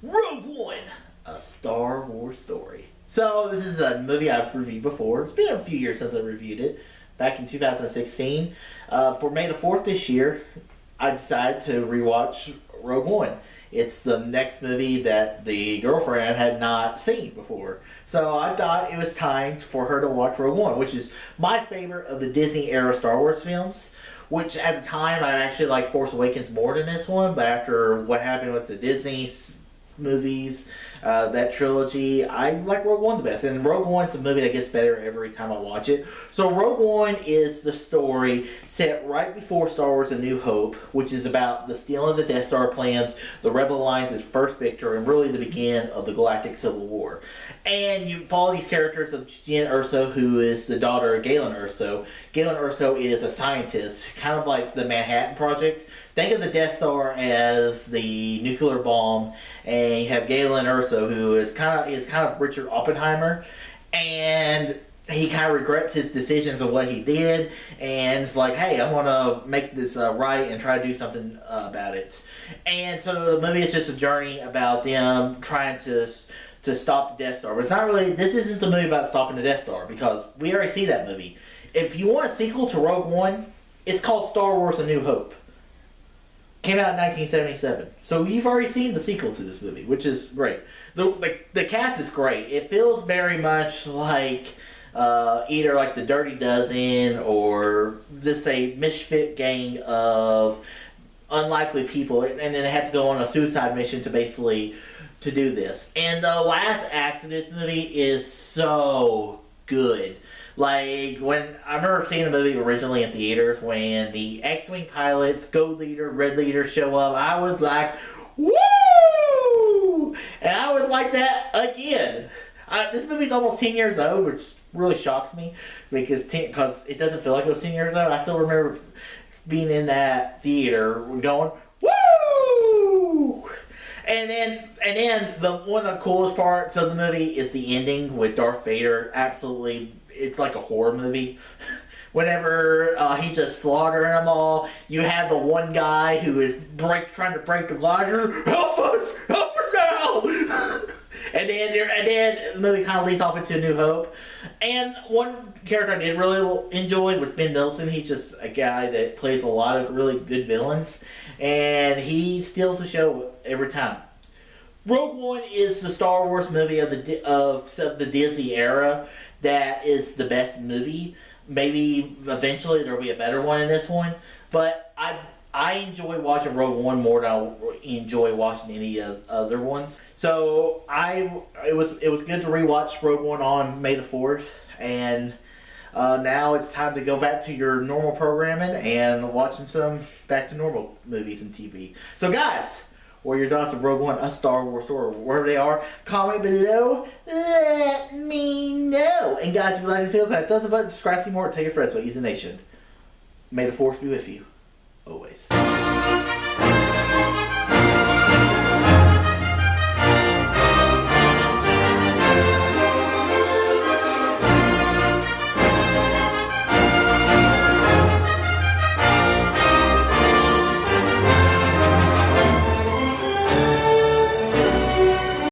Rogue One, a Star Wars story. So this is a movie I've reviewed before. It's been a few years since I reviewed it, back in 2016. For May the 4th this year, I decided to rewatch Rogue One. It's the next movie that the girlfriend had not seen before. So I thought it was time for her to watch Rogue One, which is my favorite of the Disney era Star Wars films. Which at the time I actually liked Force Awakens more than this one, but after what happened with the Disney movies, that trilogy, I like Rogue One the best. And Rogue One's a movie that gets better every time I watch it. So Rogue One is the story set right before Star Wars A New Hope, which is about the stealing of the Death Star plans, the Rebel Alliance's first victory, and really the beginning of the Galactic Civil War. And you follow these characters of Jyn Erso, who is the daughter of Galen Erso. Galen Erso is a scientist, kind of like the Manhattan Project. Think of the Death Star as the nuclear bomb, and you have Galen Erso, who is kind of Richard Oppenheimer, and he kind of regrets his decisions of what he did, and it's like, hey, I want to make this right and try to do something about it. And so the movie is just a journey about them trying to stop the Death Star. But it's not really, this isn't the movie about stopping the Death Star, because we already see that movie. If you want a sequel to Rogue One, it's called Star Wars A New Hope. Came out in 1977. So you've already seen the sequel to this movie, which is great. The cast is great. It feels very much like either like the Dirty Dozen or just a misfit gang of unlikely people, and then they have to go on a suicide mission to basically to do this. And the last act of this movie is so good. Like, when I remember seeing the movie originally in theaters, when the X-Wing pilots, Gold Leader, Red Leader show up, I was like, woo! And I was like that again. This movie's almost 10 years old, which really shocks me, because it doesn't feel like it was 10 years old. I still remember being in that theater going, woo! And then one of the coolest parts of the movie is the ending with Darth Vader. Absolutely, it's like a horror movie. Whenever he just slaughtering them all, you have the one guy who is trying to break the glider. Help us now! and then the movie kind of leads off into A New Hope. And one character I did really enjoy was Ben Mendelsohn. He's just a guy that plays a lot of really good villains, and he steals the show every time. Rogue One is the Star Wars movie of the Disney era that is the best movie. Maybe eventually there'll be a better one in this one, but I enjoy watching Rogue One more than I enjoy watching any other ones. So it was good to rewatch Rogue One on May the 4th, and now it's time to go back to your normal programming and watching some back to normal movies and TV. So guys, what are your thoughts of Rogue One, a Star Wars story, wherever they are? Comment below. Let me know. And guys, if you like this video, click that thumbs up button, subscribe to see more, tell your friends about Easy Nation. May the Force be with you. Always.